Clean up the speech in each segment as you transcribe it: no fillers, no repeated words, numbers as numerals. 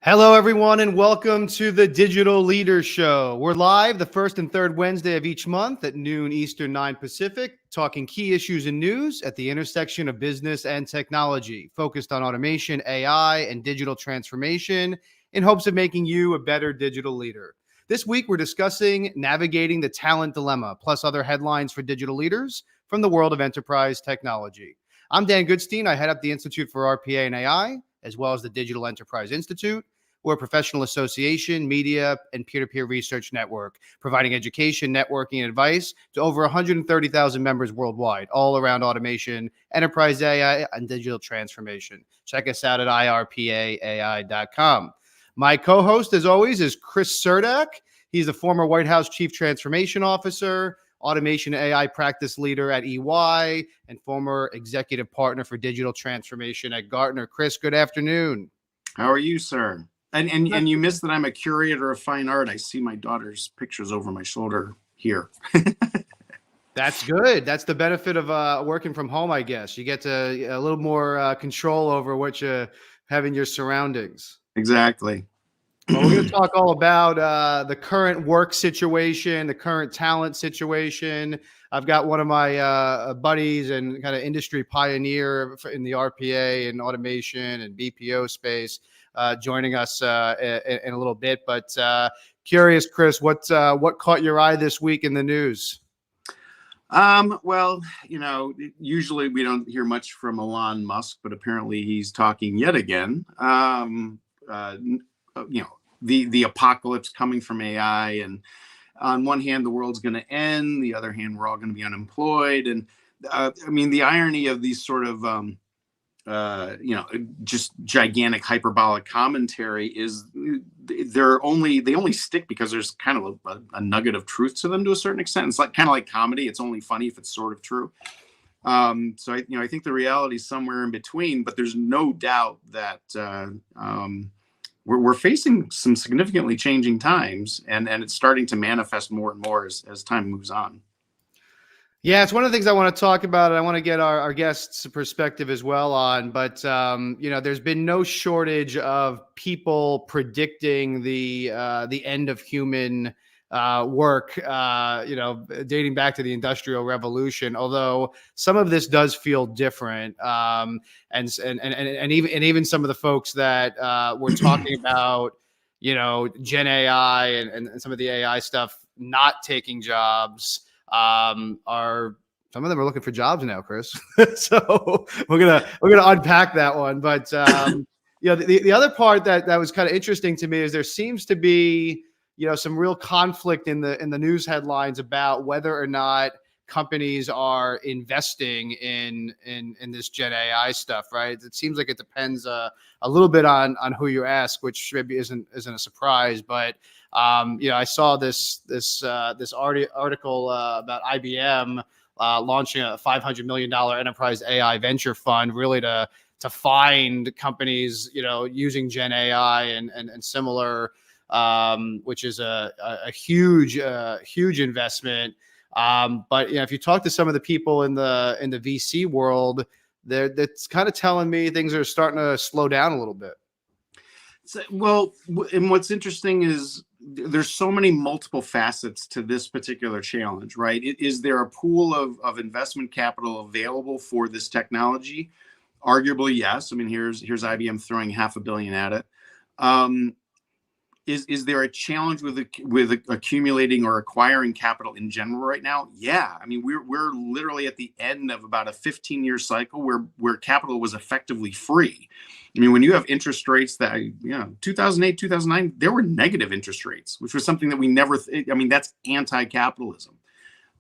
Hello, everyone, and welcome to the Digital Leaders Show. We're live the first and third Wednesday of each month at noon Eastern, 9 Pacific, talking key issues and news at the intersection of business and technology, focused on automation, AI, and digital transformation in hopes of making you a better digital leader. This week, we're discussing navigating the talent dilemma, plus other headlines for digital leaders from the world of enterprise technology. I'm Dan Goodstein. I head up the Institute for RPA and AI, as well as the Digital Enterprise Institute. We're a professional association, media, and peer-to-peer research network, providing education, networking, and advice to over 130,000 members worldwide, all around automation, enterprise AI, and digital transformation. Check us out at irpaai.com. My co-host, as always, is Chris Cerdak. He's the former White House Chief Transformation Officer, automation AI practice leader at EY, and former executive partner for digital transformation at Gartner. Chris, good afternoon. How are you, sir? And you missed that I'm a curator of fine art. I see my daughter's pictures over my shoulder here. That's good. That's the benefit of working from home, I guess. You get to a little more control over what you have in your surroundings. Exactly. Well, we're going to talk all about the current work situation, the current talent situation. I've got one of my buddies and kind of industry pioneer in the RPA and automation and BPO space joining us in a little bit. But curious, Chris, what caught your eye this week in the news? Well, usually we don't hear much from Elon Musk, but apparently he's talking yet again. The apocalypse coming from AI, and on one hand the world's going to end, the other hand we're all going to be unemployed, and the irony of these sort of just gigantic hyperbolic commentary is they only stick because there's kind of a nugget of truth to them to a certain extent. It's kind of like comedy. It's only funny if it's sort of true. So I think the reality is somewhere in between, but there's no doubt that we're facing some significantly changing times, and it's starting to manifest more and more as time moves on. Yeah, it's one of the things I want to talk about, and I want to get our guests' perspective as well on. But there's been no shortage of people predicting the end of human work, dating back to the Industrial Revolution. Although some of this does feel different, and even some of the folks that we're talking about, Gen AI and some of the AI stuff not taking jobs. Some of them are looking for jobs now, Chris. So we're gonna unpack that one. But the other part that was kind of interesting to me is there seems to be some real conflict in the news headlines about whether or not companies are investing in this Gen AI stuff, right? It seems like it depends a little bit on who you ask, which maybe isn't a surprise, but I saw this article about IBM launching a $500 million enterprise AI venture fund, really to find companies using Gen AI and similar, which is a huge investment. But if you talk to some of the people in the VC world, that's kind of telling me things are starting to slow down a little bit. Well, and what's interesting is there's so many multiple facets to this particular challenge, right? Is there a pool of investment capital available for this technology? Arguably, yes. I mean, here's IBM throwing $500 million at it. Is there a challenge with accumulating or acquiring capital in general right now? Yeah, I mean we're literally at the end of about a 15-year cycle where capital was effectively free. I mean, when you have interest rates that 2008, 2009, there were negative interest rates, which was something that we never. That's anti-capitalism.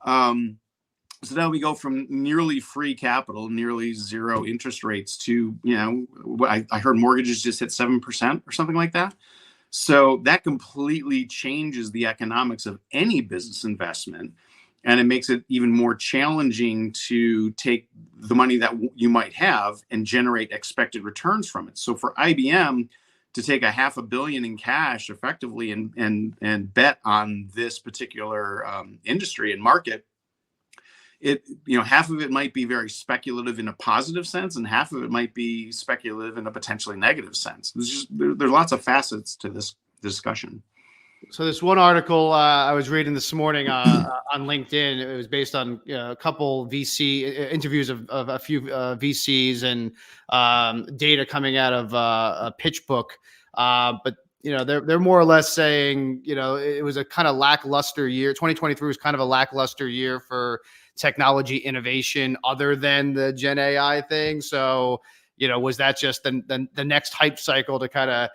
So now we go from nearly free capital, nearly zero interest rates to I heard mortgages just hit 7% or something like that. So that completely changes the economics of any business investment, and it makes it even more challenging to take the money that you might have and generate expected returns from it. So for IBM to take $500 million in cash effectively and bet on this particular industry and market half of it might be very speculative in a positive sense, and half of it might be speculative in a potentially negative sense. There's lots of facets to this discussion. So this one article I was reading this morning on LinkedIn, it was based on a couple VC interviews of a few VCs and data coming out of a pitch book. But they're more or less saying, it was a kind of lackluster year. 2023 was kind of a lackluster year for technology innovation other than the Gen AI thing. So, was that just the next hype cycle to kind of,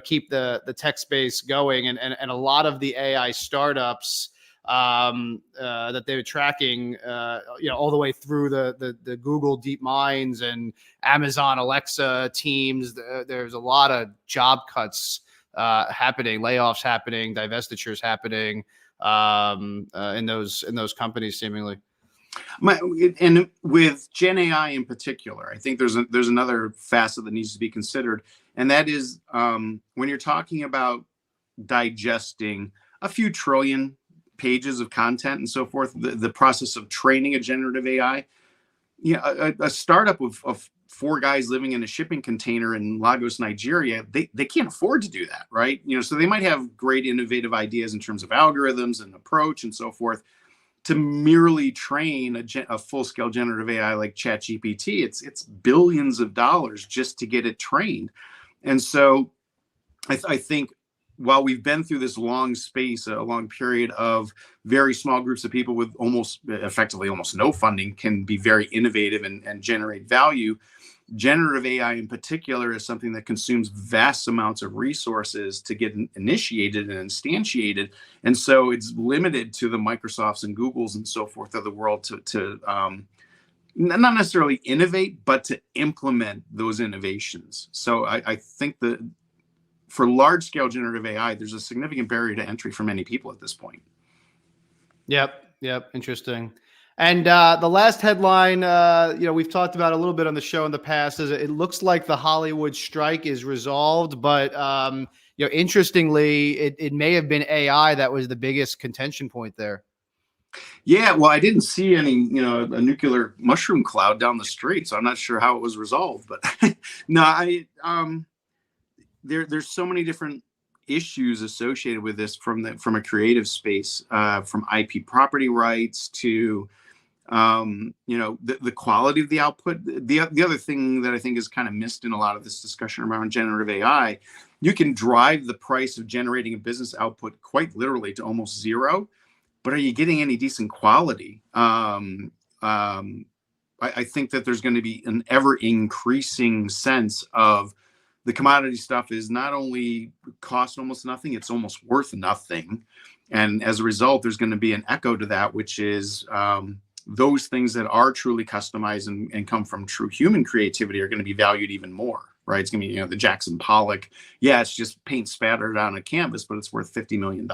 keep the tech space going? And a lot of the AI startups that they were tracking, all the way through the Google DeepMinds and Amazon Alexa teams, there's a lot of job cuts happening, layoffs happening, divestitures happening in those companies, seemingly. And with Gen AI in particular, I think there's another facet that needs to be considered, and that is when you're talking about digesting a few trillion pages of content and so forth, the process of training a generative AI, a startup of 4 guys living in a shipping container in Lagos, Nigeria, they can't afford to do that, right? So they might have great innovative ideas in terms of algorithms and approach and so forth. To merely train a full-scale generative AI like ChatGPT, it's billions of dollars just to get it trained. And so I think while we've been through this long period of very small groups of people with almost no funding can be very innovative and generate value, generative AI in particular is something that consumes vast amounts of resources to get initiated and instantiated. And so it's limited to the Microsofts and Googles and so forth of the world to not necessarily innovate, but to implement those innovations. So I think that for large scale generative AI, there's a significant barrier to entry for many people at this point. Yep. Interesting. And the last headline, we've talked about a little bit on the show in the past, is it looks like the Hollywood strike is resolved, but interestingly, it may have been AI that was the biggest contention point there. Yeah, well, I didn't see any, a nuclear mushroom cloud down the street, so I'm not sure how it was resolved. But no, there's so many different issues associated with this from a creative space, from IP property rights to the quality of the output. The other thing that I think is kind of missed in a lot of this discussion around generative AI, you can drive the price of generating a business output quite literally to almost zero, but are you getting any decent quality? I think that there's going to be an ever increasing sense of the commodity stuff is not only cost almost nothing, it's almost worth nothing. And as a result, there's going to be an echo to that, which is those things that are truly customized and come from true human creativity are going to be valued even more, right? It's going to be, the Jackson Pollock. Yeah, it's just paint spattered on a canvas, but it's worth $50 million.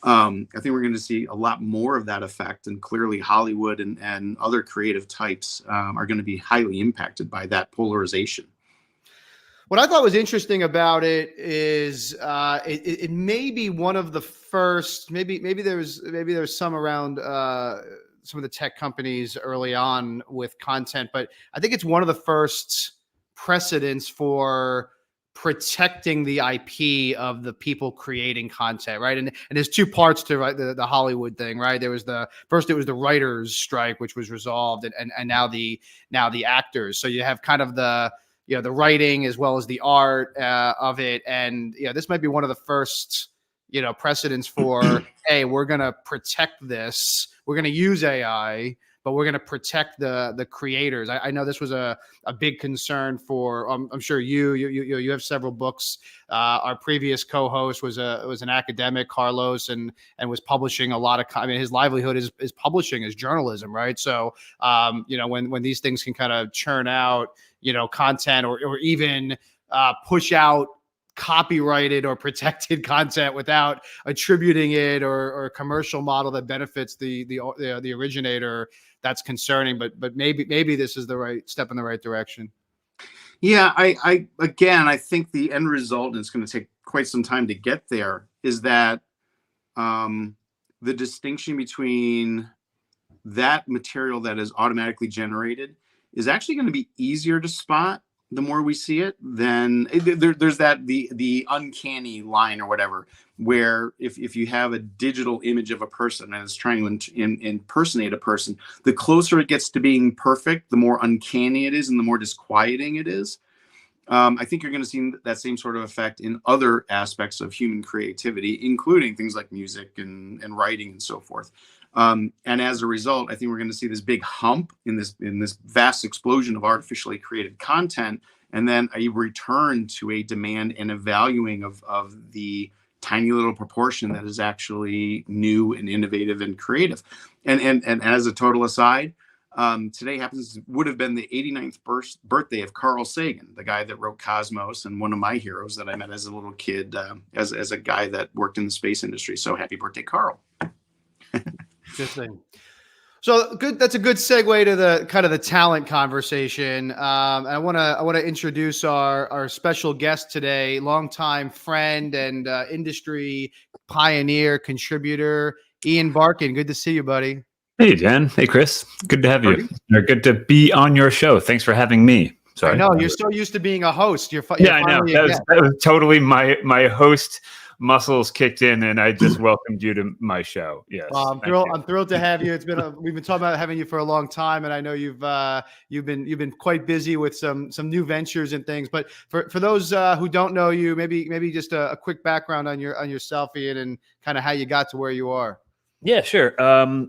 I think we're going to see a lot more of that effect. And clearly Hollywood and other creative types are going to be highly impacted by that polarization. What I thought was interesting about it is it may be one of the first, maybe there's some around some of the tech companies early on with content, but I think it's one of the first precedents for protecting the IP of the people creating content, right? And there's 2 parts to the Hollywood thing, right? There was it was the writers' strike, which was resolved, and now the actors. So you have kind of the writing as well as the art of it, and this might be one of the first precedents for hey, we're going to protect this. We're going to use AI, but we're going to protect the creators. I know this was a big concern for. I'm sure you have several books. Our previous co-host was an academic, Carlos, and was publishing a lot of. I mean, his livelihood is publishing, is journalism, right? So when these things can kind of churn out content or even push out copyrighted or protected content without attributing it or a commercial model that benefits the originator, that's concerning, but maybe this is the right step in the right direction. Yeah, I think the end result, and it's going to take quite some time to get there, is that the distinction between that material that is automatically generated is actually going to be easier to spot the more we see it. Then there's that the uncanny line or whatever, where if you have a digital image of a person and it's trying to impersonate a person, the closer it gets to being perfect, the more uncanny it is and the more disquieting it is. I think you're going to see that same sort of effect in other aspects of human creativity, including things like music and writing and so forth. And as a result, I think we're going to see this big hump in this vast explosion of artificially created content, and then a return to a demand and a valuing of the tiny little proportion that is actually new and innovative and creative. And as a total aside, today would have been the 89th birthday of Carl Sagan, the guy that wrote Cosmos and one of my heroes that I met as a little kid, as a guy that worked in the space industry. So happy birthday, Carl. Interesting. So good. That's a good segue to the kind of the talent conversation. I want to introduce our special guest today, longtime friend and industry pioneer contributor, Ian Barkin. Good to see you, buddy. Hey, Dan. Hey, Chris. Good to have you. Or good to be on your show. Thanks for having me. Sorry. I know you're so used to being a host. You're I know. That was totally my host muscles kicked in, and I just welcomed you to my show. Yes. Well, I'm thrilled to have you. We've been talking about having you for a long time, and I know you've been quite busy with some new ventures and things. But for those who don't know you, maybe just a quick background on yourself, Ian, and kind of how you got to where you are. Yeah, sure.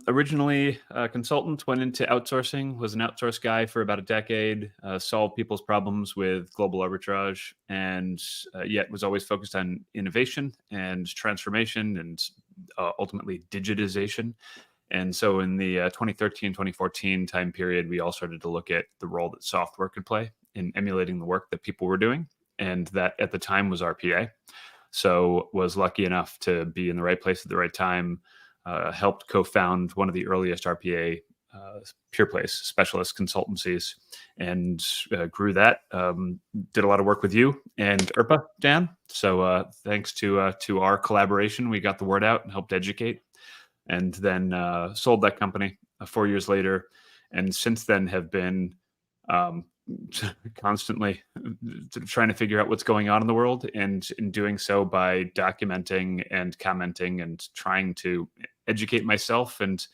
Originally a consultant, went into outsourcing, was an outsource guy for about a decade, solved people's problems with global arbitrage, and yet was always focused on innovation and transformation and ultimately digitization. And so in the 2013, 2014 time period, we all started to look at the role that software could play in emulating the work that people were doing. And that at the time was RPA. So was lucky enough to be in the right place at the right time. Helped co-found one of the earliest RPA pure place specialist consultancies, and grew that. Did a lot of work with you and IRPA, Dan. So thanks to our collaboration, we got the word out and helped educate, and then sold that company 4 years later, and since then have been constantly trying to figure out what's going on in the world, and in doing so by documenting and commenting and trying to educate myself, and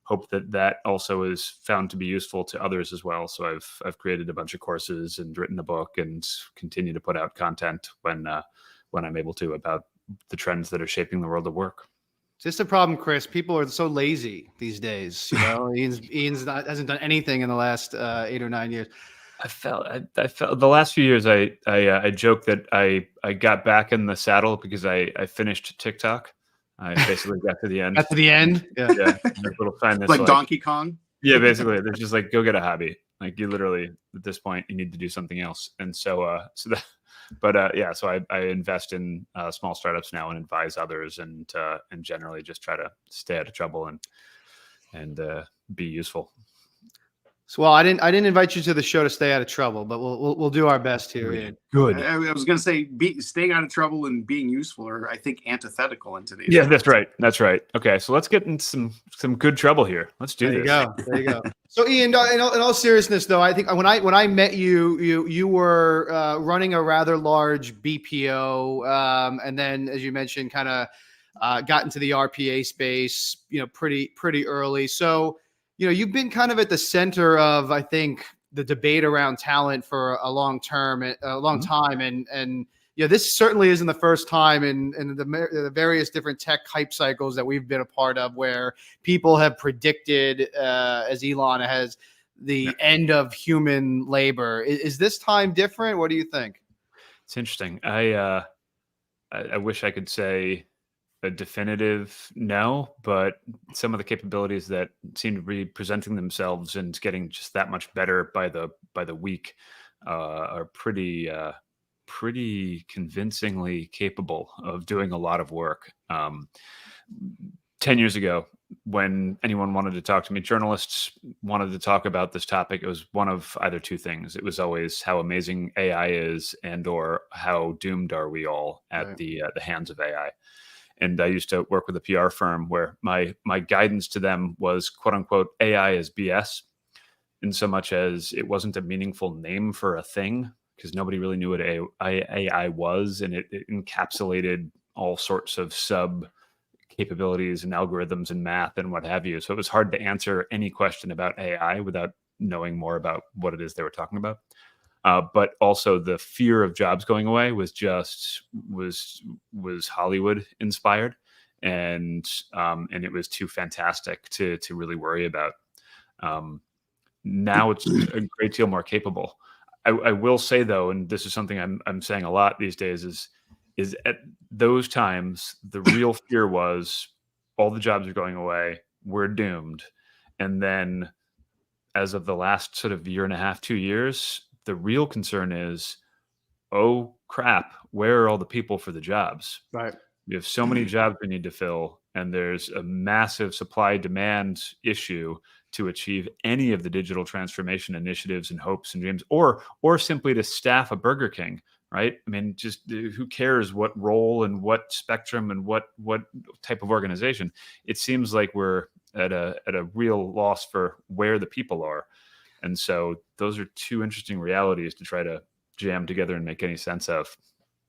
hope that also is found to be useful to others as well. So I've created a bunch of courses and written a book and continue to put out content when I'm able to about the trends that are shaping the world of work. It's just a problem, Chris. People are so lazy these days. You know, Ian's hasn't done anything in the last 8 or 9 years. I felt the last few years. I joke that I got back in the saddle because I finished TikTok. I basically got to the end. Got to the end? Yeah. Yeah. Little sign like Donkey Kong? Yeah, basically. They're just like, go get a hobby. Like, you literally, at this point, you need to do something else. And so I invest in small startups now and advise others, and generally just try to stay out of trouble and be useful. So, well, I didn't invite you to the show to stay out of trouble, but we'll do our best here. Ian. Good. I was going to say, staying out of trouble and being useful are, I think, antithetical in today's. Yeah, that's right. That's right. Okay, so let's get in some good trouble here. Let's do this. There you go. So, Ian, in all seriousness, though, I think when I met you were running a rather large BPO, and then, as you mentioned, kind of got into the RPA space, pretty early. So, you've been kind of at the center of, I think, the debate around talent for a long time, and this certainly isn't the first time in the various different tech hype cycles that we've been a part of where people have predicted, as Elon has, the end of human labor. Is this time different? What do you think? It's interesting. I wish I could say a definitive no, but some of the capabilities that seem to be presenting themselves and getting just that much better by the week are pretty convincingly capable of doing a lot of work. 10 years ago, when anyone wanted to talk to me, journalists wanted to talk about this topic, it was one of either two things. It was always how amazing AI is, and or how doomed are we all at the hands of AI. And I used to work with a PR firm where my guidance to them was, quote unquote, AI is BS, in so much as it wasn't a meaningful name for a thing, because nobody really knew what AI was, and it encapsulated all sorts of sub capabilities and algorithms and math and what have you. So it was hard to answer any question about AI without knowing more about what it is they were talking about. But also the fear of jobs going away was Hollywood inspired, and it was too fantastic to really worry about. Now it's a great deal more capable. I will say though, and this is something I'm saying a lot these days, is at those times the real fear was all the jobs are going away, we're doomed, and then as of the last sort of year and a half, 2 years, the real concern is, oh crap, where are all the people for the jobs? Right. We have so many jobs we need to fill, and there's a massive supply demand issue to achieve any of the digital transformation initiatives and hopes and dreams, or simply to staff a Burger King, right? I mean, just who cares what role and what spectrum and what type of organization? It seems like we're at a real loss for where the people are. And so those are two interesting realities to try to jam together and make any sense of.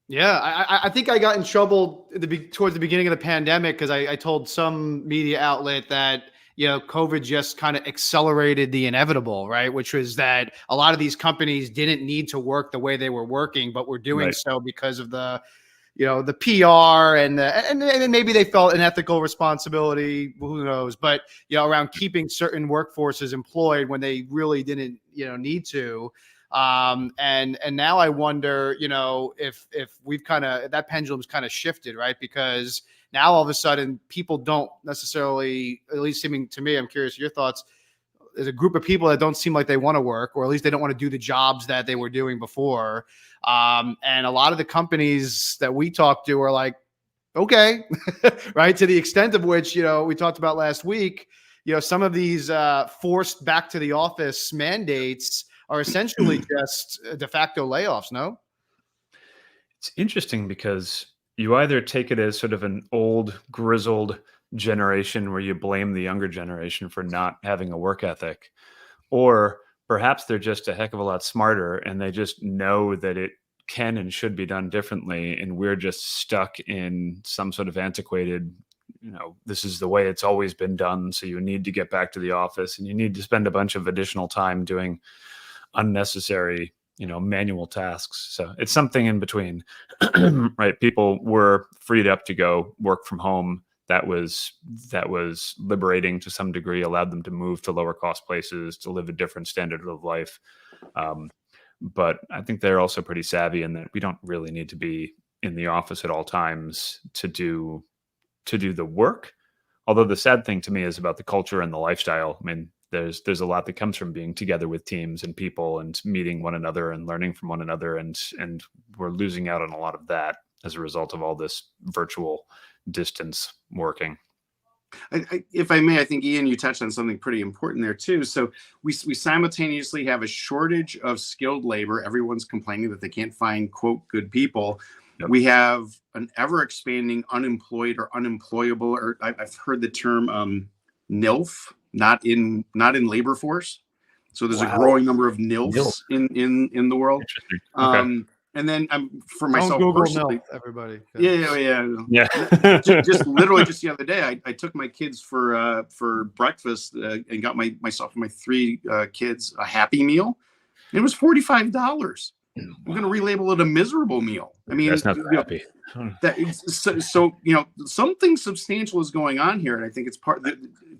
Yeah, I think I got in trouble towards the beginning of the pandemic because I told some media outlet that, COVID just kind of accelerated the inevitable, right? Which was that a lot of these companies didn't need to work the way they were working, but were doing so because of the PR and maybe they felt an ethical responsibility, who knows, but, around keeping certain workforces employed when they really didn't, need to. And now I wonder, if we've that pendulum's kind of shifted, right? Because now all of a sudden people don't necessarily, at least seeming to me, I'm curious your thoughts. There's a group of people that don't seem like they want to work, or at least they don't want to do the jobs that they were doing before. And a lot of the companies that we talk to are like, okay, right. To the extent of which, we talked about last week, some of these forced back to the office mandates are essentially just de facto layoffs, no? It's interesting because you either take it as sort of an old, grizzled generation where you blame the younger generation for not having a work ethic, or perhaps they're just a heck of a lot smarter and they just know that it can and should be done differently, and we're just stuck in some sort of antiquated, this is the way it's always been done, so you need to get back to the office and you need to spend a bunch of additional time doing unnecessary, manual tasks. So it's something in between, right? People were freed up to go work from home. That was liberating to some degree, allowed them to move to lower cost places, to live a different standard of life. But I think they're also pretty savvy in that we don't really need to be in the office at all times to do the work. Although the sad thing to me is about the culture and the lifestyle. I mean, there's a lot that comes from being together with teams and people and meeting one another and learning from one another, and we're losing out on a lot of that as a result of all this virtual distance working. If I may, I think, Ian, you touched on something pretty important there too. So we simultaneously have a shortage of skilled labor. Everyone's complaining that they can't find, quote, good people. Yep. We have an ever expanding unemployed or unemployable, or I've heard the term NILF, not in labor force. So there's a growing number of NILFs in the world. Okay. And then for myself Google personally, MILF, everybody. Yeah. just literally just the other day, I took my kids for breakfast and got myself and my 3 kids a Happy Meal. And it was $45. I'm going to relabel it a miserable meal. I mean, that's not happy. Something substantial is going on here, and I think it's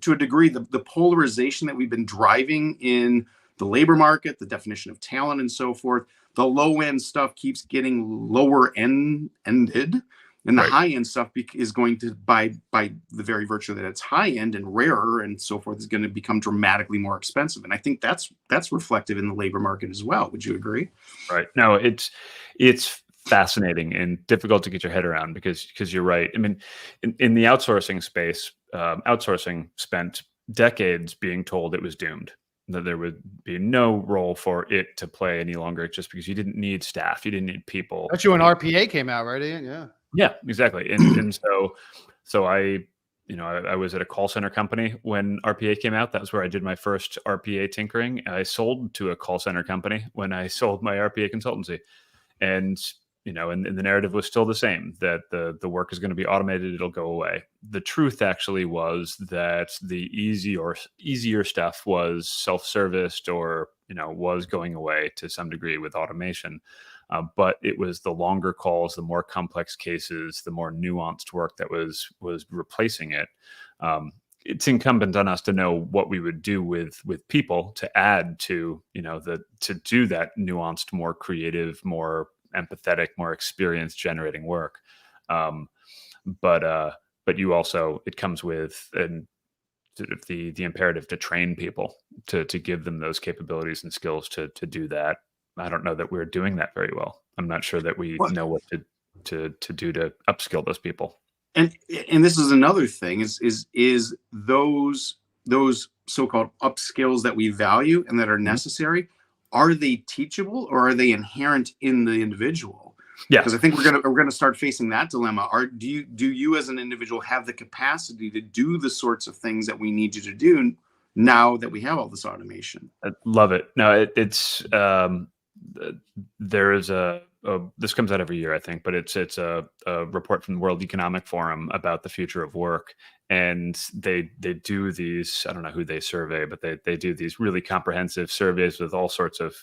to a degree the polarization that we've been driving in the labor market, the definition of talent, and so forth. The low end stuff keeps getting lower ended, and the high end stuff is going to, by the very virtue that it's high end and rarer and so forth, is going to become dramatically more expensive. And I think that's reflective in the labor market as well. Would you agree? Right. No, it's fascinating and difficult to get your head around because you're right. I mean, in the outsourcing space, outsourcing spent decades being told it was doomed, that there would be no role for it to play any longer, just because you didn't need staff, you didn't need people. That's when RPA came out, right, Ian? Yeah. Yeah, exactly. And so So I was at a call center company when RPA came out. That was where I did my first RPA tinkering. I sold to a call center company when I sold my RPA consultancy. And, and the narrative was still the same, that the work is going to be automated. It'll go away. The truth actually was that the easier stuff was self-serviced or, was going away to some degree with automation. But it was the longer calls, the more complex cases, the more nuanced work that was replacing it. It's incumbent on us to know what we would do with people to add to, to do that nuanced, more creative, more empathetic, more experience generating work. But you also, it comes with the imperative to train people, to give them those capabilities and skills to do that. I don't know that we're doing that very well. I'm not sure that we know what to do to upskill those people. And this is another thing is those so-called upskills that we value and that are necessary, are they teachable or are they inherent in the individual? Yeah, because I think we're gonna start facing that dilemma. Do you as an individual have the capacity to do the sorts of things that we need you to do now that we have all this automation? I love it. No, it's there is this comes out every year, I think, but it's a report from the World Economic Forum about the future of work. And they do these, I don't know who they survey, but they do these really comprehensive surveys with all sorts of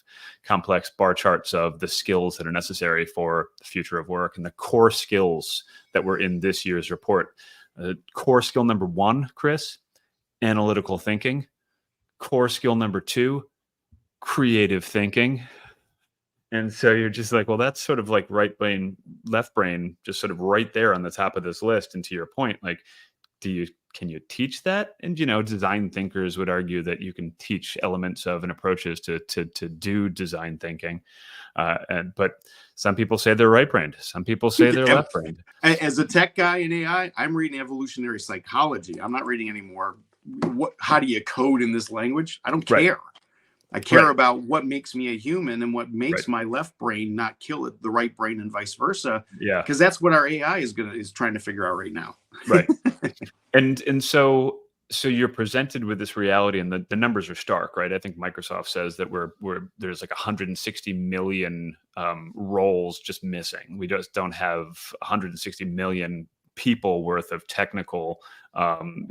complex bar charts of the skills that are necessary for the future of work. And the core skills that were in this year's report, core skill number 1, Chris, analytical thinking. Core skill number 2, creative thinking. And so you're just like, well, that's sort of like right brain, left brain, just sort of right there on the top of this list. And to your point, like, can you teach that? And, design thinkers would argue that you can teach elements of and approaches to do design thinking. But some people say they're right-brained. Some people say they're left-brained. As a tech guy in AI, I'm reading evolutionary psychology. I'm not reading anymore. How do you code in this language? I don't care. Right. I care about what makes me a human and what makes my left brain not kill it, the right brain, and vice versa. Yeah, because that's what our AI is trying to figure out right now. Right. and so you're presented with this reality, and the numbers are stark, right? I think Microsoft says that there's like 160 million roles just missing. We just don't have 160 million people worth of technical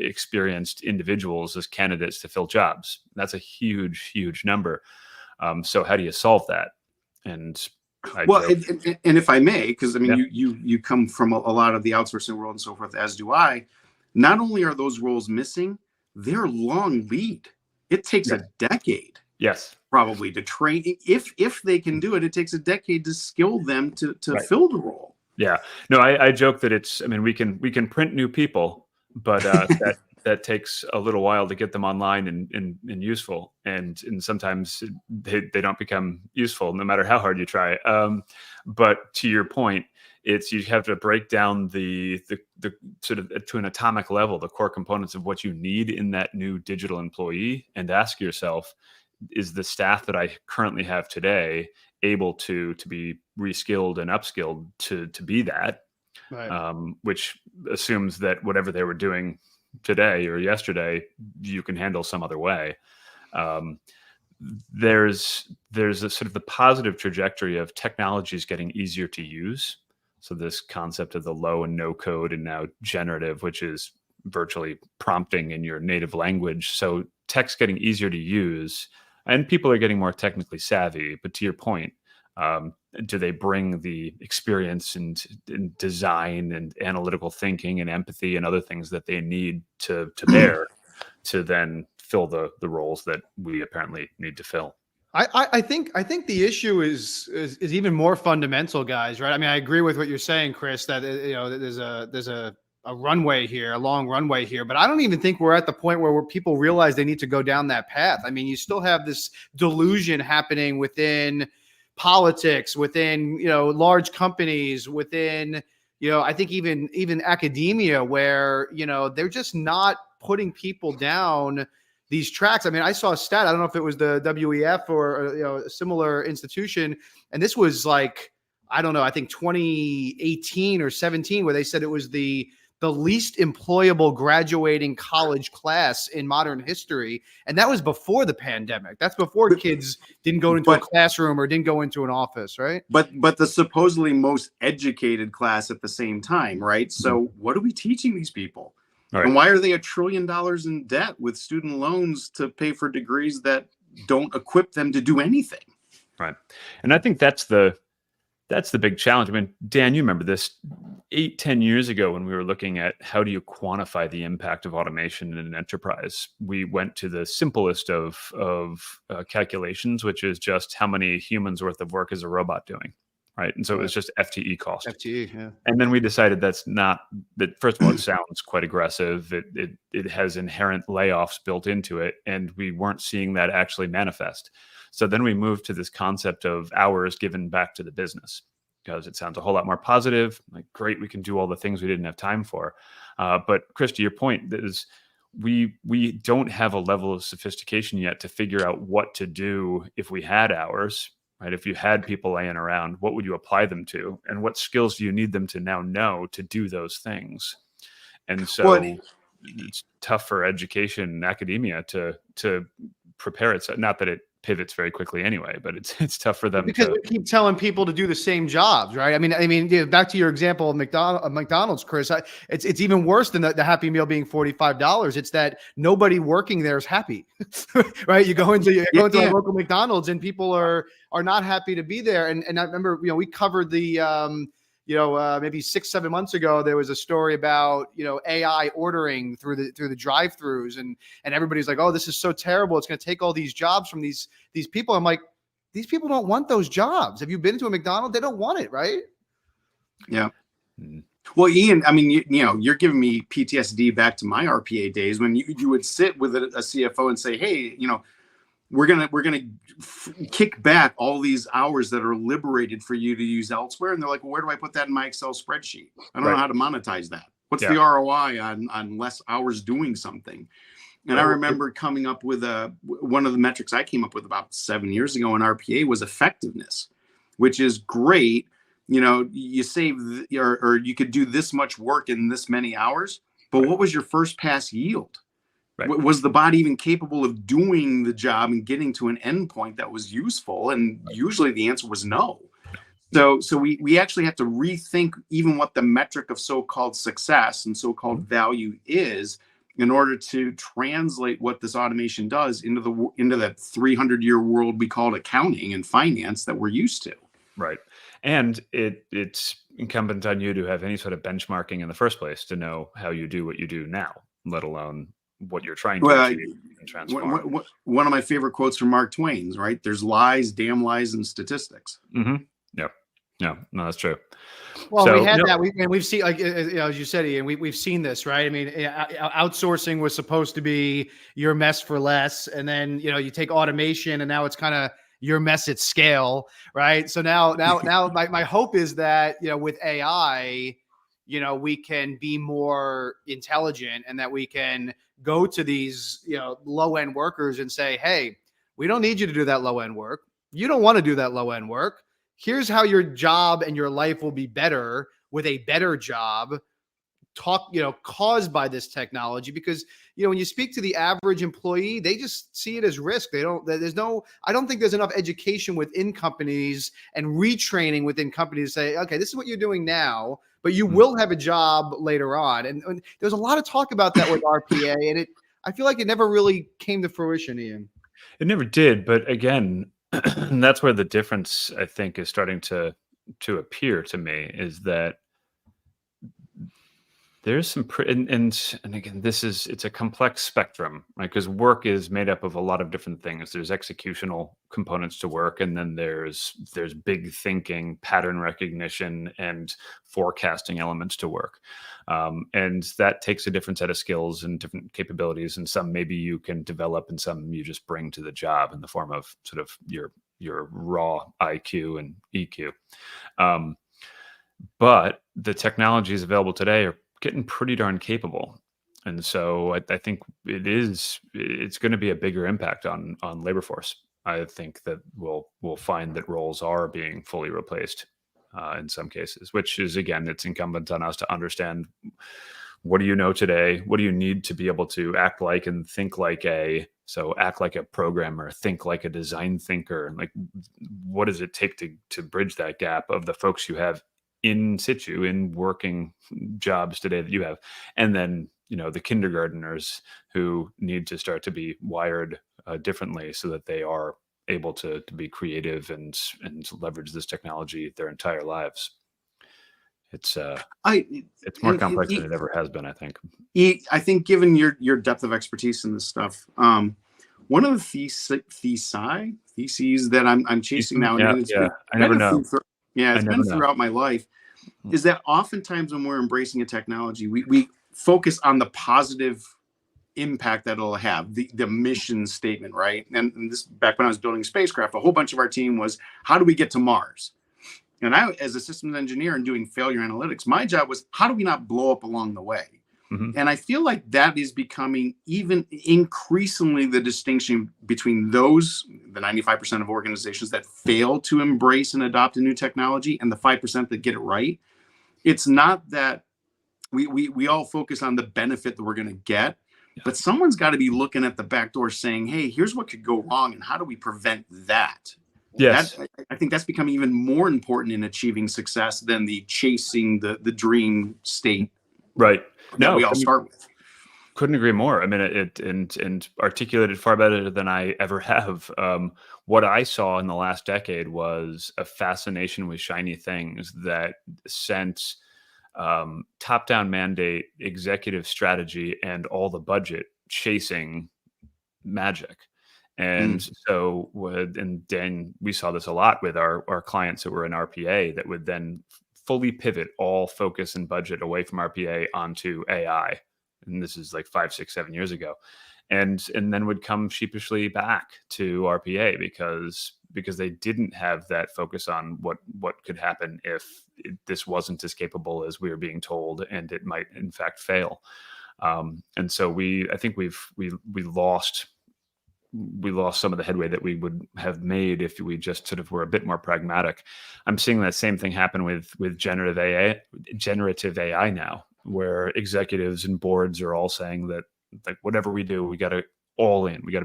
experienced individuals as candidates to fill jobs. That's a huge number. So how do you solve that? And if I may, because I mean, you come from a lot of the outsourcing world and so forth, as do I. Not only are those roles missing, they're long lead. It takes a decade. Yes, probably to train. If they can do it, it takes a decade to skill them to fill the role. Yeah, no, I joke that we can print new people, but that takes a little while to get them online and useful, and sometimes they don't become useful no matter how hard you try. But to your point, you have to break down the sort of to an atomic level, the core components of what you need in that new digital employee, and ask yourself, is the staff that I currently have today able to be reskilled and upskilled to be that, right. Which assumes that whatever they were doing today or yesterday, you can handle some other way. There's a sort of the positive trajectory of technologies getting easier to use. So this concept of the low and no code, and now generative, which is virtually prompting in your native language. So tech's getting easier to use, and people are getting more technically savvy. But to your point, do they bring the experience and design and analytical thinking and empathy and other things that they need to bear to then fill the roles that we apparently need to fill? I think the issue is even more fundamental, guys. Right? I mean, I agree with what you're saying, Chris. That there's a runway here, a long runway here, but I don't even think we're at the point where people realize they need to go down that path. I mean, you still have this delusion happening within politics, within large companies, within I think even academia, where they're just not putting people down these tracks. I mean, I saw a stat, I don't know if it was the WEF or a similar institution, and this was like, I don't know, I think 2018 or 17, where they said it was the the least employable graduating college class in modern history. And that was before the pandemic. That's before kids didn't go into a classroom or didn't go into an office, right? But the supposedly most educated class at the same time, right? So what are we teaching these people? Right. And why are they $1 trillion in debt with student loans to pay for degrees that don't equip them to do anything? Right. And I think that's the big challenge. I mean, Dan, you remember this 8-10 years ago when we were looking at how do you quantify the impact of automation in an enterprise? We went to the simplest of calculations, which is just how many humans worth of work is a robot doing, right? And so it was just FTE cost. FTE, yeah. And then we decided that. First of all, it sounds quite aggressive. It has inherent layoffs built into it, and we weren't seeing that actually manifest. So then we moved to this concept of hours given back to the business, because it sounds a whole lot more positive. Like, great, we can do all the things we didn't have time for. But Chris, to your point, is we don't have a level of sophistication yet to figure out what to do if we had hours, right? If you had people laying around, what would you apply them to? And what skills do you need them to now know to do those things? And so it's tough for education and academia to prepare it. So, not that it pivots very quickly anyway, but it's tough for them because we keep telling people to do the same jobs, right? I mean, back to your example of McDonald's, Chris. It's even worse than the Happy Meal being $45. It's that nobody working there is happy, right? You go into a local McDonald's and people are not happy to be there. And I remember, we covered the maybe 6-7 months ago, there was a story about, AI ordering through the drive-throughs, and everybody's like, oh, this is so terrible. It's going to take all these jobs from these people. I'm like, these people don't want those jobs. Have you been to a McDonald's? They don't want it, right? Yeah. Well, Ian, I mean, you're giving me PTSD back to my RPA days when you would sit with a CFO and say, hey, we're gonna kick back all these hours that are liberated for you to use elsewhere. And they're like, well, where do I put that in my Excel spreadsheet? I don't know how to monetize that. What's the ROI on less hours doing something? And I remember coming up with one of the metrics I came up with about 7 years ago in RPA was effectiveness, which is great. You save or you could do this much work in this many hours, but what was your first pass yield? Right. Was the bot even capable of doing the job and getting to an endpoint that was useful? And usually the answer was no. So we actually have to rethink even what the metric of so-called success and so-called value is in order to translate what this automation does into that 300-year world we call accounting and finance that we're used to. Right. And it's incumbent on you to have any sort of benchmarking in the first place to know how you do what you do now, let alone what you're trying to achieve and transform. One of my favorite quotes from Mark Twain's, right? There's lies, damn lies, and statistics. Mm-hmm. Yep. No, that's true. Well, we had that. We've seen, like, as you said, Ian, we've seen this, right? I mean, outsourcing was supposed to be your mess for less. And then, you take automation and now it's kind of your mess at scale, right? So now my hope is that, with AI, we can be more intelligent and that we can go to these, low-end workers and say, hey, we don't need you to do that low-end work. You don't want to do that low-end work. Here's how your job and your life will be better with a better job caused by this technology. Because, when you speak to the average employee, they just see it as risk. I don't think there's enough education within companies and retraining within companies to say, okay, this is what you're doing now, but you will have a job later on. And there's a lot of talk about that with RPA, and I feel like it never really came to fruition, Ian. It never did. But again, that's where the difference, I think, is starting to appear to me, is that there's some, and again, it's a complex spectrum, right? Because work is made up of a lot of different things. There's executional components to work, and then there's big thinking, pattern recognition, and forecasting elements to work. And that takes a different set of skills and different capabilities. And some maybe you can develop, and some you just bring to the job in the form of sort of your raw IQ and EQ. But the technologies available today are getting pretty darn capable. And so I think it's going to be a bigger impact on labor force. I think that we'll find that roles are being fully replaced in some cases, which is, again, it's incumbent on us to understand what do you know today? What do you need to be able to act like and think like act like a programmer, think like a design thinker? Like, what does it take to bridge that gap of the folks you have in situ in working jobs today that you have? And then, the kindergarteners who need to start to be wired differently so that they are able to be creative and leverage this technology their entire lives. It's more complex than it ever has been, I think. I think given your depth of expertise in this stuff, one of the theses that I'm chasing now, and it's been I never know. It's been throughout my life, is that oftentimes when we're embracing a technology, we focus on the positive impact that it'll have, the mission statement, right? And this, back when I was building spacecraft, a whole bunch of our team was, how do we get to Mars? And I, as a systems engineer and doing failure analytics, my job was, how do we not blow up along the way? Mm-hmm. And I feel like that is becoming even increasingly the distinction between those, the 95% of organizations that fail to embrace and adopt a new technology, and the 5% that get it right. It's not that we all focus on the benefit that we're going to get, but someone's got to be looking at the back door saying, hey, here's what could go wrong, and how do we prevent that? Yes. I think that's becoming even more important in achieving success than the chasing the dream state. Right. That we all start with. Couldn't agree more. I mean, it and articulated far better than I ever have. What I saw in the last decade was a fascination with shiny things that sent top-down mandate, executive strategy, and all the budget chasing magic. And so, and Dan, we saw this a lot with our clients that were in RPA that would then fully pivot all focus and budget away from RPA onto AI. And this is like 5, 6, 7 years ago. And then would come sheepishly back to RPA because they didn't have that focus on what could happen if this wasn't as capable as we were being told, and it might in fact fail. And so I think we lost some of the headway that we would have made if we just sort of were a bit more pragmatic. I'm seeing that same thing happen with generative AI now, where executives and boards are all saying that, like, whatever we do, we got to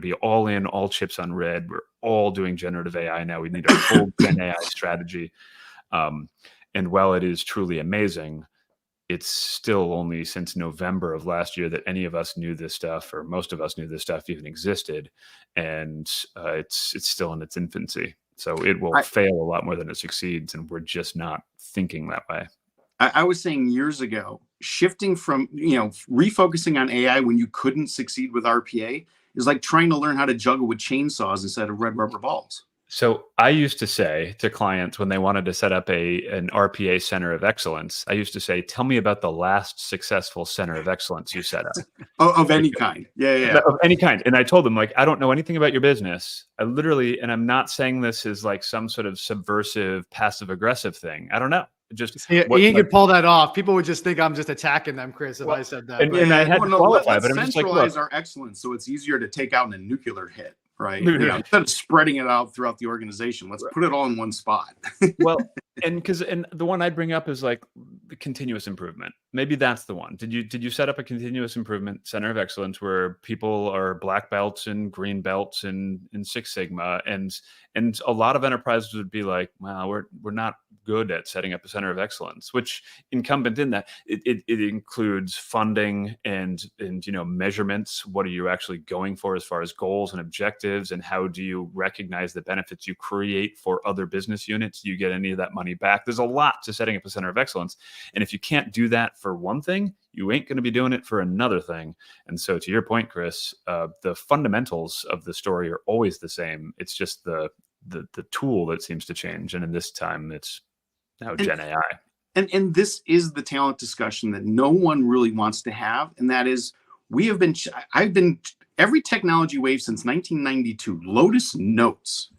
be all in, all chips on red. We're all doing generative AI now. We need a full Gen AI strategy. And while it is truly amazing, it's still only since November of last year that any of us knew this stuff, or most of us knew this stuff even existed. And it's still in its infancy. So it will fail a lot more than it succeeds. And we're just not thinking that way. I was saying years ago, shifting from, refocusing on AI when you couldn't succeed with RPA is like trying to learn how to juggle with chainsaws instead of red rubber balls. So I used to say to clients when they wanted to set up an RPA center of excellence, I used to say, tell me about the last successful center of excellence you set up. Of any kind. Yeah. Of any kind. And I told them, like, I don't know anything about your business. I literally, and I'm not saying this is like some sort of subversive, passive aggressive thing. I don't know. Just Ian could pull that off. People would just think I'm just attacking them, Chris, if I said that. And I had to qualify, but I'm just like, centralize our excellence so it's easier to take out in a nuclear hit, right? Instead of spreading it out throughout the organization, let's put it all in one spot. Well, and the one I'd bring up is like the continuous improvement. Maybe that's the one. Did you set up a continuous improvement center of excellence where people are black belts and green belts and in Six Sigma, and a lot of enterprises would be like, wow, we're not good at setting up a center of excellence, which incumbent in that it includes funding and measurements. What are you actually going for as far as goals and objectives, and how do you recognize the benefits you create for other business units? Do you get any of that money back? There's a lot to setting up a center of excellence, and if you can't do that for one thing, you ain't going to be doing it for another thing. And so, to your point, Chris, the fundamentals of the story are always the same. It's just the tool that seems to change, and in this time, it's now Gen AI. And this is the talent discussion that no one really wants to have, and that is, I've been every technology wave since 1992. Lotus Notes,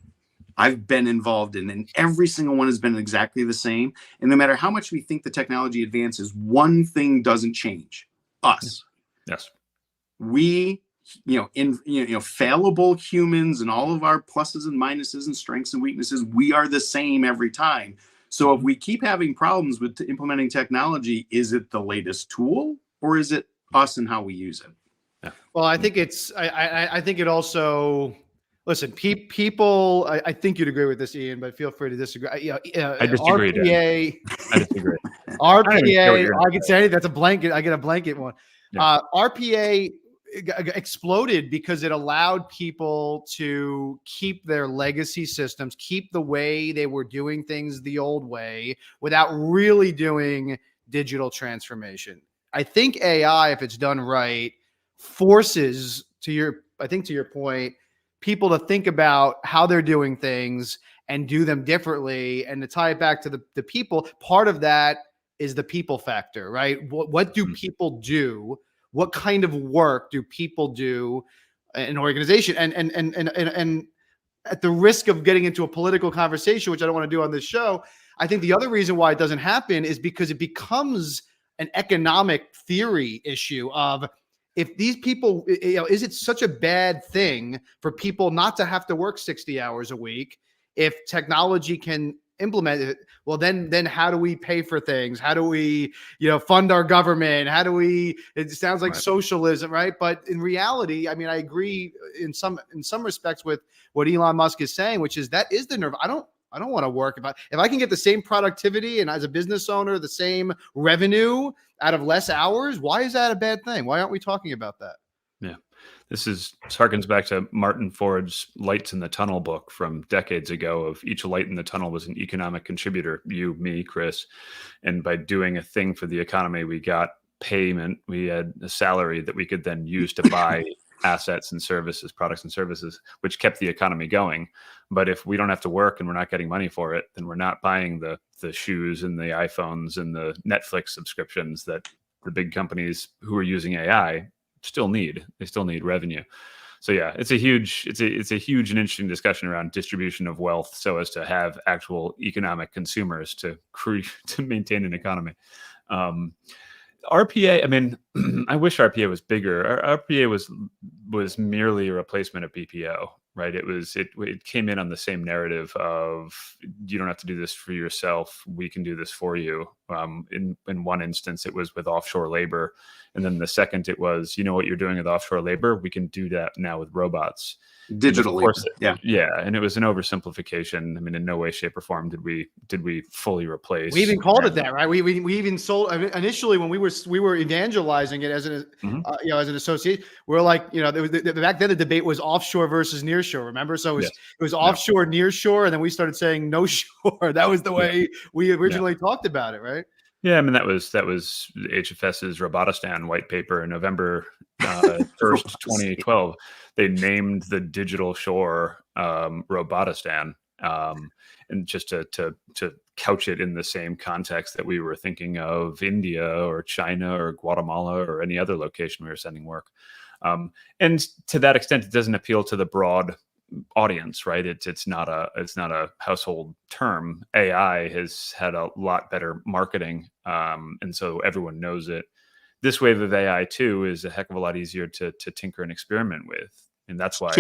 I've been involved in, and every single one has been exactly the same. And no matter how much we think the technology advances, one thing doesn't change: us. Yes. We, fallible humans, and all of our pluses and minuses and strengths and weaknesses, we are the same every time. So if we keep having problems with implementing technology, is it the latest tool, or is it us and how we use it? Well, I think it's. I think it also. Listen, people. I think you'd agree with this, Ian, but feel free to disagree. I disagree, RPA. I disagree. RPA. I can say anything. That's a blanket. I get a blanket one. Yeah. RPA exploded because it allowed people to keep their legacy systems, keep the way they were doing things the old way, without really doing digital transformation. I think AI, if it's done right, forces, to your point, people to think about how they're doing things and do them differently. And to tie it back to the people, part of that is the people factor, right? What do people do? What kind of work do people do in an organization? And at the risk of getting into a political conversation, which I don't want to do on this show, I think the other reason why it doesn't happen is because it becomes an economic theory issue of, if these people, is it such a bad thing for people not to have to work 60 hours a week if technology can implement it? Well, then how do we pay for things? How do we, fund our government? How do we, it sounds like socialism, right? But in reality, I mean, I agree in some respects with what Elon Musk is saying, which is that is the nerve. I don't want to work if I can get the same productivity and as a business owner, the same revenue out of less hours. Why is that a bad thing? Why aren't we talking about that? Yeah. This harkens back to Martin Ford's Lights in the Tunnel book from decades ago, of each light in the tunnel was an economic contributor, you, me, Chris. And by doing a thing for the economy, we got payment, we had a salary that we could then use to buy assets and services, products and services, which kept the economy going. But if we don't have to work and we're not getting money for it, then we're not buying the shoes and the iPhones and the Netflix subscriptions that the big companies who are using AI still need. They still need revenue. So yeah, it's a huge and interesting discussion around distribution of wealth so as to have actual economic consumers to maintain an economy. RPA, I mean, I wish RPA was bigger. RPA was merely a replacement of BPO, right? It came in on the same narrative of, you don't have to do this for yourself. We can do this for you. In one instance, it was with offshore labor. And then the second, it was, what you're doing with offshore labor, we can do that now with robots. Digitally. Yeah. And it was an oversimplification. I mean, in no way, shape, or form did we fully replace. We even called it that, right? We even sold initially when we were evangelizing it as an as an association. We were like, back then the debate was offshore versus nearshore. Remember? So it was offshore, nearshore, and then we started saying no shore. That was the way we originally talked about it, right? Yeah, I mean that was HFS's Robotistan white paper in November 1st, 2012. They named the digital shore Robotistan, and just to couch it in the same context that we were thinking of India or China or Guatemala or any other location we were sending work. And to that extent, it doesn't appeal to the broad audience, right? It's not a household term. AI has had a lot better marketing, and so everyone knows it. This wave of AI too is a heck of a lot easier to tinker and experiment with, and that's why.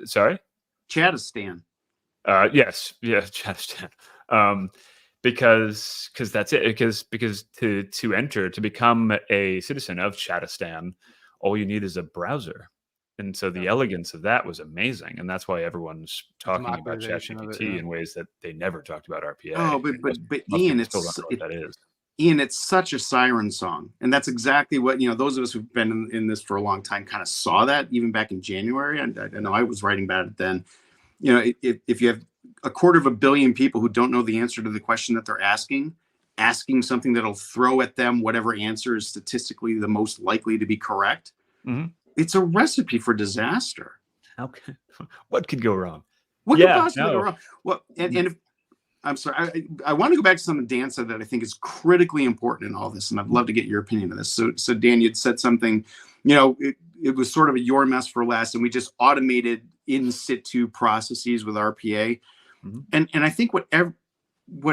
Sorry, Chatistan. Yes, Chatistan. Because that's it. Because to become a citizen of Chatistan, all you need is a browser. And so the elegance of that was amazing, and that's why everyone's talking about ChatGPT in ways that they never talked about RPA. Oh, but Ian, it's such a siren song, and that's exactly what those of us who've been in this for a long time kind of saw that even back in January. And I know I was writing about it then. If you have 250 million people who don't know the answer to the question that they're asking something that'll throw at them whatever answer is statistically the most likely to be correct. Mm-hmm. It's a recipe for disaster. Okay. What could go wrong? What could possibly go wrong? Well, and if I'm sorry, I want to go back to something Dan said that I think is critically important in all this, and I'd love to get your opinion on this. So Dan, you'd said something, it was sort of a your mess for less, and we just automated in situ processes with RPA. Mm-hmm. And I think what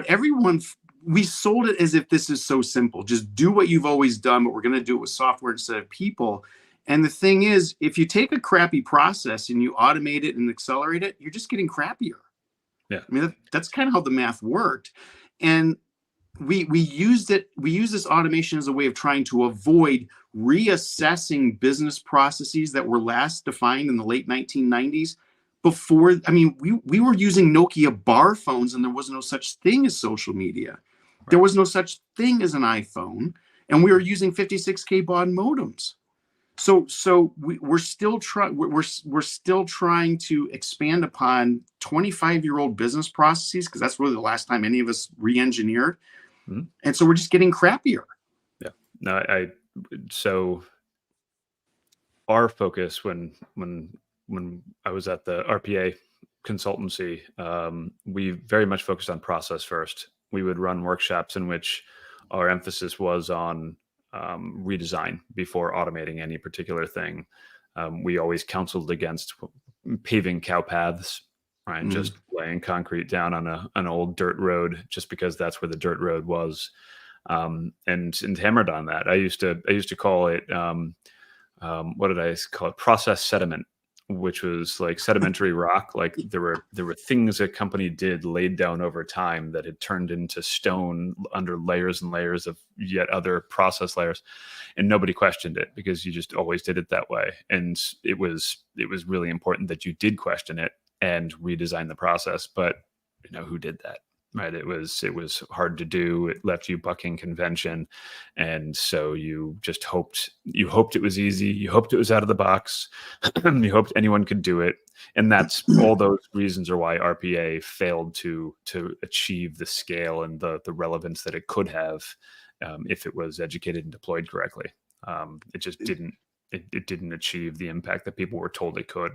everyone, we sold it as if this is so simple. Just do what you've always done, but we're going to do it with software instead of people. And the thing is, if you take a crappy process and you automate it and accelerate it, you're just getting crappier. Yeah. I mean, that's kind of how the math worked. And we used it. We use this automation as a way of trying to avoid reassessing business processes that were last defined in the late 1990s. Before, I mean, we were using Nokia bar phones, and there was no such thing as social media. Right. There was no such thing as an iPhone, and we were using 56K baud modems. So we're still trying. We're still trying to expand upon 25-year-old business processes, because that's really the last time any of us re-engineered. Mm-hmm. And so we're just getting crappier. Yeah. No, so our focus when I was at the RPA consultancy, we very much focused on process first. We would run workshops in which our emphasis was on redesign before automating any particular thing. We always counseled against paving cow paths, right? Mm. Just laying concrete down on an old dirt road just because that's where the dirt road was, and hammered on that. I used to call it what did I call it? Process sediment, which was like sedimentary rock. Like there were things a company did laid down over time that had turned into stone under layers and layers of yet other process layers, and nobody questioned it because you just always did it that way. And it was really important that you did question it and redesign the process. But who did that? Right. It was hard to do. It left you bucking convention. And so you just hoped it was easy. You hoped it was out of the box. You hoped anyone could do it. And that's all those reasons are why RPA failed to achieve the scale and the relevance that it could have if it was educated and deployed correctly. It just didn't. It didn't achieve the impact that people were told it could.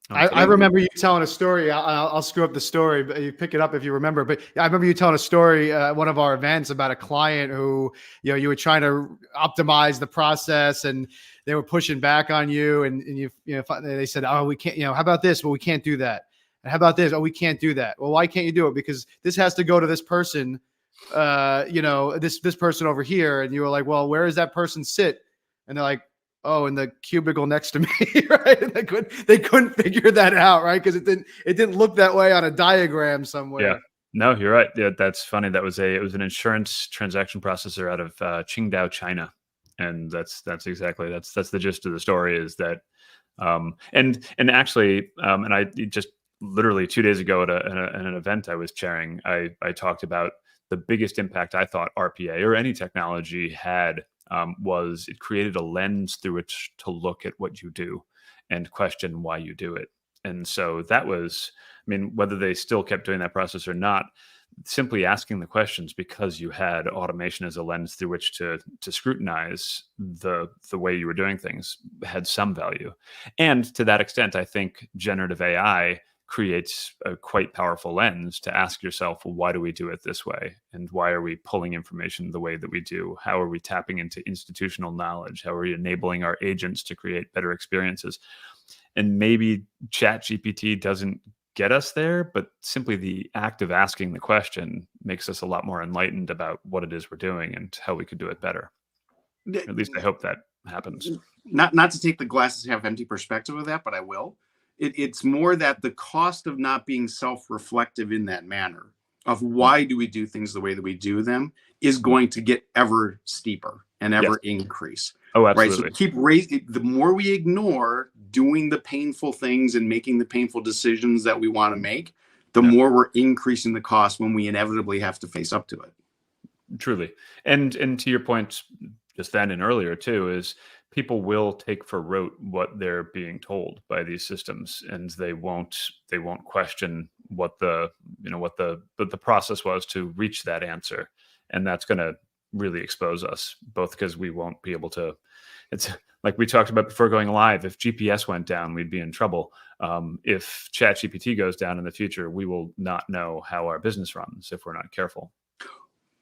I remember you telling a story. I'll screw up the story, but you pick it up if you remember. But I remember you telling a story at one of our events about a client who, you were trying to optimize the process, and they were pushing back on you, and they said, "Oh, we can't. How about this? Well, we can't do that. And how about this? Oh, we can't do that. Well, why can't you do it? Because this has to go to this person. This person over here." And you were like, "Well, where does that person sit?" And they're like, "Oh, in the cubicle next to me," right? And they couldn't figure that out, right? Because it didn't look that way on a diagram somewhere. Yeah, no, you're right. Yeah, that's funny. It was an insurance transaction processor out of Qingdao, China, and that's exactly that's the gist of the story. Is that and actually and I just literally 2 days ago at an event I was chairing, I talked about the biggest impact I thought RPA or any technology had. Was it created a lens through which to look at what you do and question why you do it. And so that was, whether they still kept doing that process or not, simply asking the questions because you had automation as a lens through which to scrutinize the way you were doing things had some value. And to that extent, I think generative AI creates a quite powerful lens to ask yourself, well, why do we do it this way? And why are we pulling information the way that we do? How are we tapping into institutional knowledge? How are we enabling our agents to create better experiences? And maybe ChatGPT doesn't get us there, but simply the act of asking the question makes us a lot more enlightened about what it is we're doing and how we could do it better. At least I hope that happens. Not to take the glasses half empty perspective of that, but I will. It's more that the cost of not being self-reflective in that manner of why do we do things the way that we do them is going to get ever steeper and ever increase. Oh, absolutely. Right. So keep raising. The more we ignore doing the painful things and making the painful decisions that we want to make, the more we're increasing the cost when we inevitably have to face up to it. Truly. And to your point just then and earlier too, is people will take for rote what they're being told by these systems, and they won't question what the process was to reach that answer. And that's going to really expose us, both because we won't be able to, it's like we talked about before going live, if GPS went down, we'd be in trouble. If ChatGPT goes down in the future, we will not know how our business runs if we're not careful.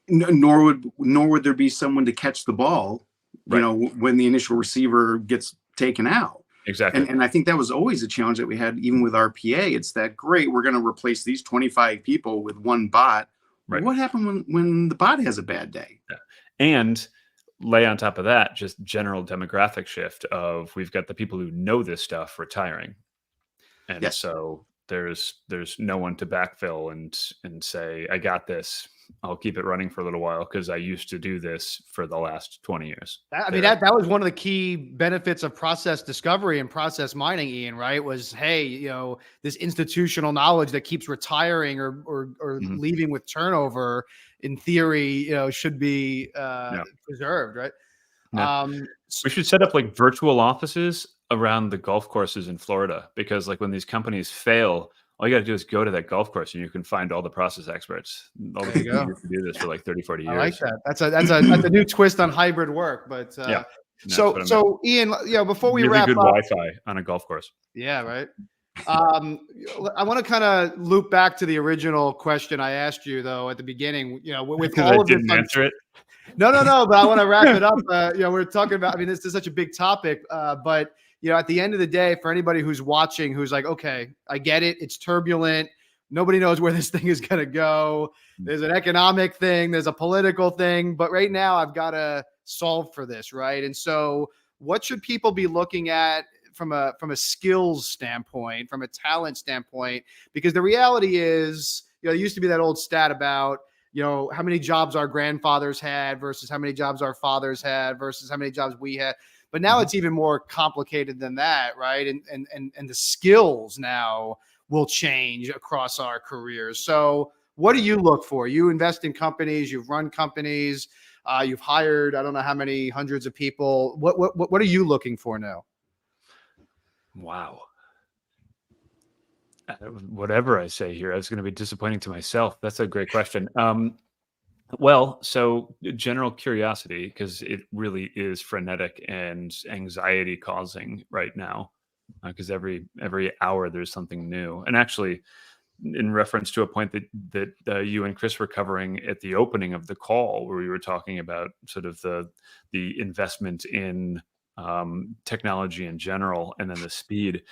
Nor would there be someone to catch the ball, when the initial receiver gets taken out. Exactly. And I think that was always a challenge that we had, even with RPA. It's that, great, we're going to replace these 25 people with one bot. Right. What happened when the bot has a bad day? Yeah. And lay on top of that, just general demographic shift of, we've got the people who know this stuff retiring. And so there's no one to backfill and say, I got this. I'll keep it running for a little while because I used to do this for the last 20 years. I mean, that was one of the key benefits of process discovery and process mining, Ian, right? Was, hey, this institutional knowledge that keeps retiring or leaving with turnover, in theory, should be preserved, right? Yeah. We should set up like virtual offices around the golf courses in Florida, because like when these companies fail, all you got to do is go to that golf course and you can find all the process experts. All the people who used to do this for like 30, 40 years. I like that. That's a new twist on hybrid work. But so Ian, before we wrap good up, Wi-Fi on a golf course. Yeah, right. I want to kind of loop back to the original question I asked you though at the beginning. With all of this, answer it. No. But I want to wrap it up. We're talking about. I mean, this is such a big topic, but at the end of the day, for anybody who's watching, who's like, okay, I get it. It's turbulent. Nobody knows where this thing is going to go. There's an economic thing. There's a political thing. But right now, I've got to solve for this, right? And so, what should people be looking at from a skills standpoint, from a talent standpoint? Because the reality is, there used to be that old stat about how many jobs our grandfathers had versus how many jobs our fathers had versus how many jobs we had. But now it's even more complicated than that, right? And the skills now will change across our careers. So what do you look for? You invest in companies, you've run companies, you've hired, I don't know how many hundreds of people. What are you looking for now? Wow. Whatever I say here, I was going to be disappointing to myself. That's a great question. Well, so general curiosity, because it really is frenetic and anxiety causing right now, because every hour there's something new. And actually, in reference to a point that you and Chris were covering at the opening of the call, where we were talking about sort of the investment in technology in general, and then the speed.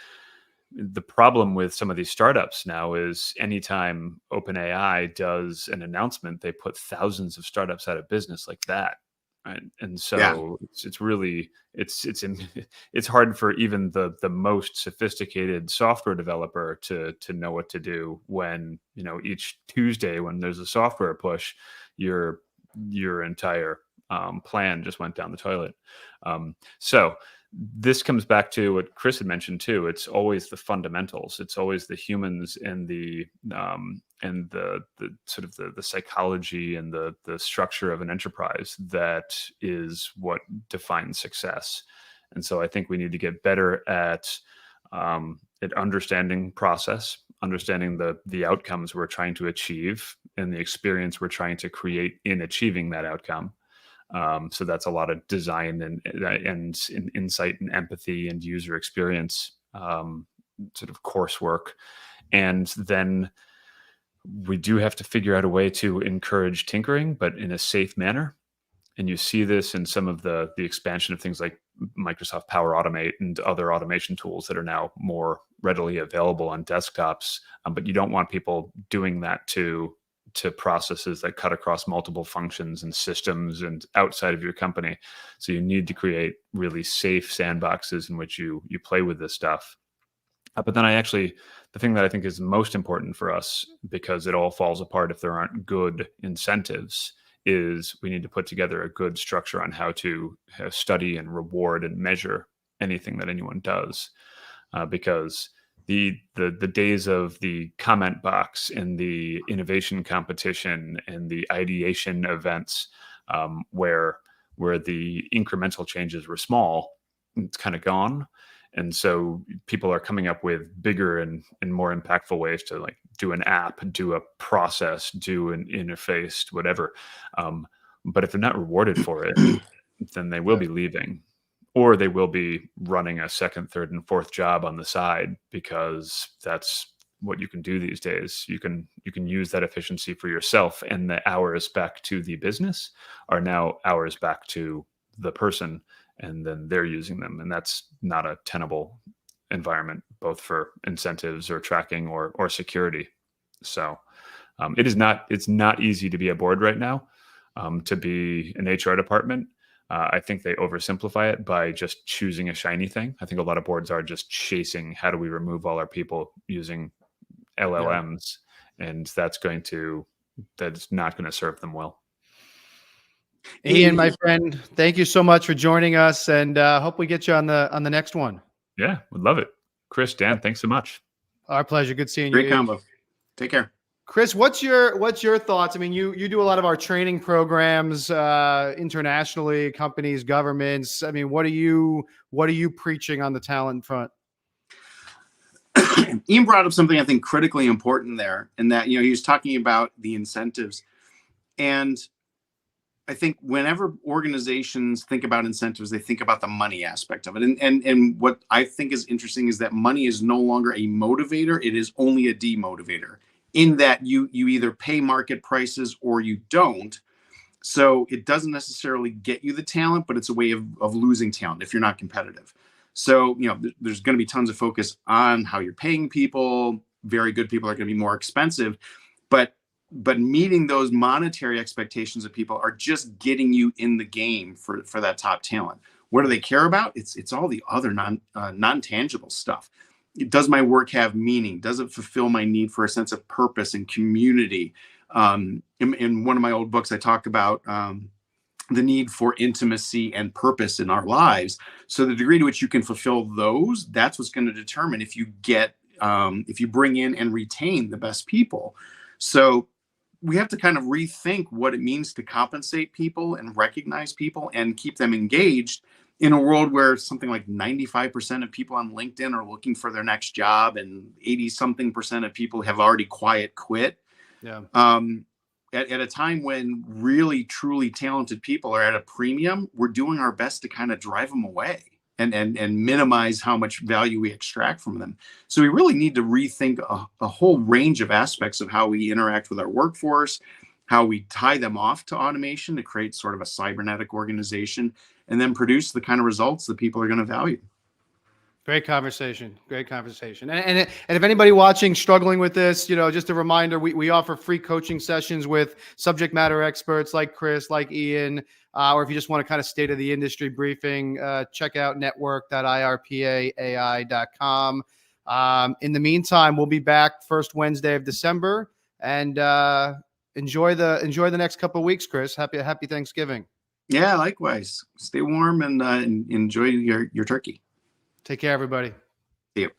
The problem with some of these startups now is anytime OpenAI does an announcement, they put thousands of startups out of business like that. Right? And so it's really, it's hard for even the most sophisticated software developer to know what to do when, each Tuesday when there's a software push, your entire plan just went down the toilet. So this comes back to what Chris had mentioned too. It's always the fundamentals. It's always the humans and the sort of the psychology and the structure of an enterprise that is what defines success. And so I think we need to get better at understanding process, understanding the outcomes we're trying to achieve, and the experience we're trying to create in achieving that outcome. So that's a lot of design and insight and empathy and user experience sort of coursework. And then we do have to figure out a way to encourage tinkering, but in a safe manner. And you see this in some of the expansion of things like Microsoft Power Automate and other automation tools that are now more readily available on desktops. But you don't want people doing that to processes that cut across multiple functions and systems and outside of your company. So you need to create really safe sandboxes in which you play with this stuff. But then the thing that I think is most important for us, because it all falls apart if there aren't good incentives, is we need to put together a good structure on how to study and reward and measure anything that anyone does. Because the days of the comment box and the innovation competition and the ideation events, where the incremental changes were small, it's kind of gone. And so people are coming up with bigger and more impactful ways to like do an app, do a process, do an interface, whatever. But if they're not rewarded for it, then they will be leaving. Or they will be running a second, third, and fourth job on the side, because that's what you can do these days. You can use that efficiency for yourself, and the hours back to the business are now hours back to the person, and then they're using them. And that's not a tenable environment, both for incentives or tracking or security. So it's not easy to be a board right now, to be an HR department. I think they oversimplify it by just choosing a shiny thing. I think a lot of boards are just chasing, how do we remove all our people using LLMs? And that's going to that's not going to serve them well. Ian, my friend, thank you so much for joining us, and hope we get you on the next one. Yeah, would love it. Chris, Dan, thanks so much. Our pleasure. Good seeing you. Great combo. Take care. Chris, what's your thoughts? I mean, you do a lot of our training programs internationally, companies, governments. I mean, what are you preaching on the talent front? Ian brought up something I think critically important there, and that, he was talking about the incentives. And I think whenever organizations think about incentives, they think about the money aspect of it. And what I think is interesting is that money is no longer a motivator. It is only a demotivator, in that you either pay market prices or you don't. So it doesn't necessarily get you the talent, but it's a way of losing talent if you're not competitive. So, there's going to be tons of focus on how you're paying people. Very good people are going to be more expensive, but meeting those monetary expectations of people are just getting you in the game for that top talent. What do they care about? It's all the other non-tangible stuff. Does my work have meaning? Does it fulfill my need for a sense of purpose and community? In one of my old books, I talk about the need for intimacy and purpose in our lives. So the degree to which you can fulfill those, that's what's going to determine if you bring in and retain the best people. So we have to kind of rethink what it means to compensate people and recognize people and keep them engaged in a world where something like 95% of people on LinkedIn are looking for their next job, and 80-something% of people have already quiet quit. Yeah. At a time when really, truly talented people are at a premium, we're doing our best to kind of drive them away and minimize how much value we extract from them. So we really need to rethink a whole range of aspects of how we interact with our workforce, how we tie them off to automation to create sort of a cybernetic organization, and then produce the kind of results that people are going to value. Great conversation. And if anybody watching struggling with this, just a reminder, we offer free coaching sessions with subject matter experts like Chris, like Ian, or if you just want to kind of state of the industry briefing, check out network.irpaai.com. In the meantime, we'll be back first Wednesday of December, and enjoy the next couple of weeks, Chris. Happy Thanksgiving. Yeah, likewise. Stay warm and enjoy your turkey. Take care, everybody. See you.